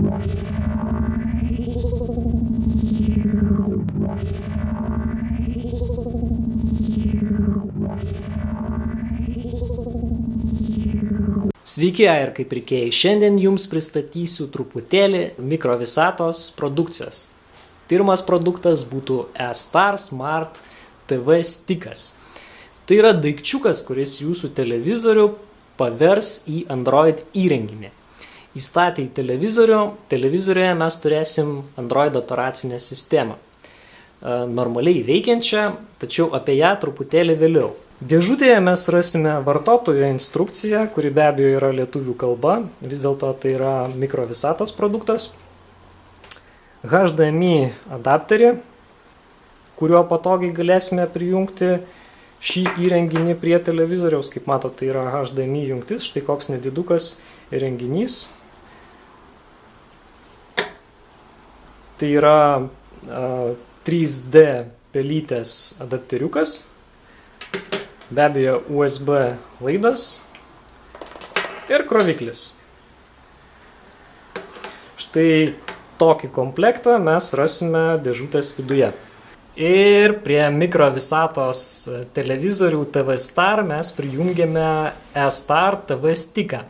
Sveiki, AIR pirkėjai. Šiandien jums pristatysiu truputėlį mikrovisatos produkcijos. Pirmas produktas būtų eStar Smart TV Stickas. Tai yra daikčiukas, kuris jūsų televizorių pavers į Android įrenginį. Įstatę į televizoriuje mes turėsim Android operacinę sistemą. Normaliai veikiančią, tačiau apie ją truputėlį vėliau. Dėžutėje mes rasime vartotojo instrukciją, kuri be abejo yra lietuvių kalba, vis dėlto tai yra mikrovisatos produktas. HDMI adapterį, kuriuo patogiai galėsime prijungti šį įrenginį prie televizoriaus. Kaip matote, tai yra HDMI jungtis, štai koks nedidukas įrenginys. Tai yra 3D pelytės adapteriukas. Be abejo, USB laidas ir kroviklis. Štai tokį komplektą mes rasime dėžutės viduje. Ir prie mikrovisatos televizorių TV Star mes prijungėme eStar TV Sticką.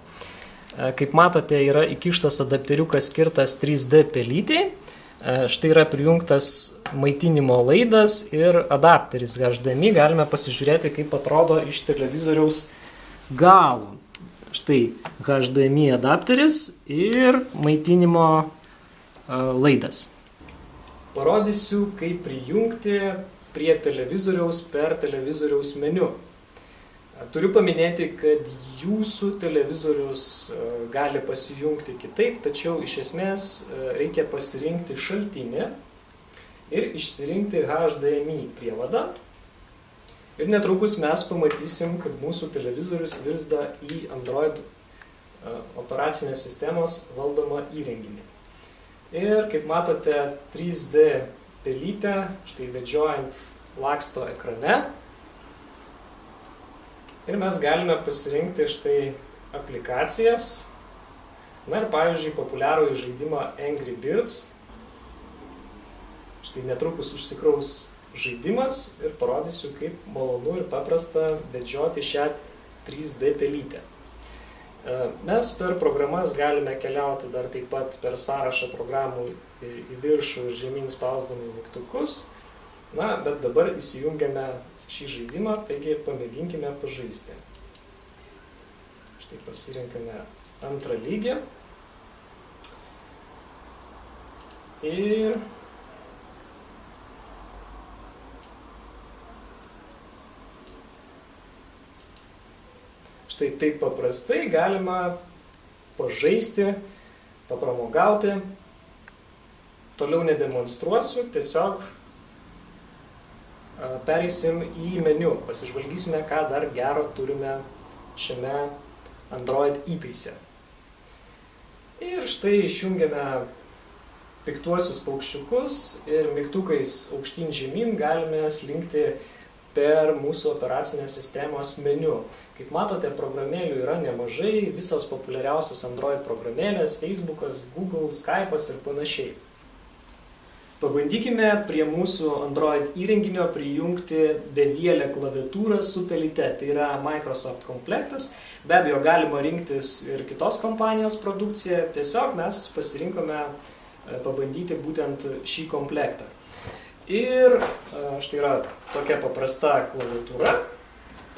Kaip matote, yra įkištas adapteriukas skirtas 3D pelytei. Štai yra prijungtas maitinimo laidas ir adapteris HDMI. Galime pasižiūrėti, kaip atrodo iš televizoriaus galo. Štai HDMI adapteris ir maitinimo laidas. Parodysiu, kaip prijungti prie televizoriaus per televizoriaus meniu. Turiu paminėti, kad jūsų televizorius gali pasijungti kitaip, tačiau iš esmės reikia pasirinkti šaltinį ir išsirinkti HDMI prievadą. Ir netrukus mes pamatysim, kad mūsų televizorius virsta į Android operacinės sistemos valdomą įrenginį. Ir kaip matote, 3D pelytė, štai vedžiojant laksto ekrane. Ir mes galime pasirinkti štai aplikacijas. Na ir pavyzdžiui, populiarųjį žaidimą Angry Birds. Štai netrukus užsikraus žaidimas ir parodysiu, kaip malonu ir paprasta vedžioti šią 3D pelytę. Mes per programas galime keliauti dar taip pat per sąrašą programų į viršų ir žemyn spausdami mygtukus. Na, bet dabar įsijungiame šį žaidimą, taigi pamėginkime pažaisti. Štai pasirinkame antrą lygį. Ir štai taip paprastai galima pažaisti, papramogauti. Toliau nedemonstruosiu, tiesiog pereisim į meniu, pasižvalgysime, ką dar gero turime šiame Android įtaise. Ir štai išjungiame piktuosius paukščiukus ir mygtukais aukštyn žemyn galime slinkti per mūsų operacinės sistemos meniu. Kaip matote, programėlių yra nemažai, visos populiariausios Android programėlės, Facebookas, Google, Skype'as ir panašiai. Pabandykime prie mūsų Android įrenginio prijungti bevielę klaviatūrą su pelyte. Tai yra Microsoft komplektas. Be abejo, galima rinktis ir kitos kompanijos produkciją. Tiesiog mes pasirinkome pabandyti būtent šį komplektą. Ir štai yra tokia paprasta klaviatūra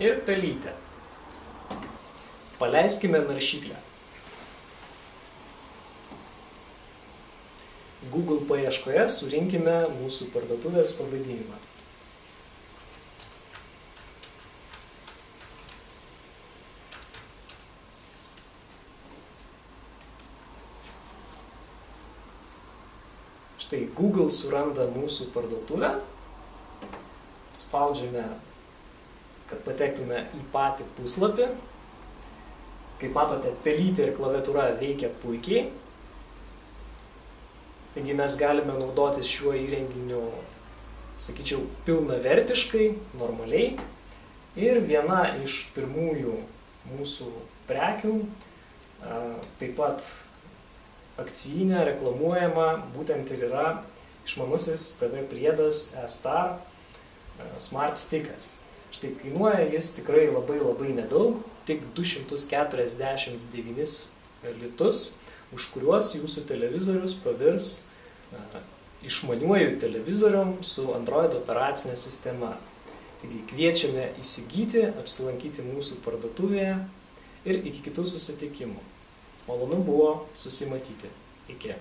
ir pelytė. Paleiskime naršyklę. Google paieškoje surinkime mūsų parduotuvės pavadinimą. Štai Google suranda mūsų parduotuvę. Spaudžiame, kad patektume į patį puslapį. Kaip matote, pelytė ir klaviatūra veikia puikiai. Taigi mes galime naudotis šiuo įrenginiu, sakyčiau, pilnavertiškai, normaliai. Ir viena iš pirmųjų mūsų prekių, taip pat akcijinė reklamuojama būtent ir yra išmanusis TV priedas eStar Smart Stickas. Štai kainuoja jis tikrai labai nedaug, tik 249 litus, už kuriuos jūsų televizorius pavirs išmaniuoju televizorium su Android operacinė sistema. Taigi kviečiame įsigyti, apsilankyti mūsų parduotuvėje ir iki kitų susitikimų. Malonu buvo susimatyti. Iki.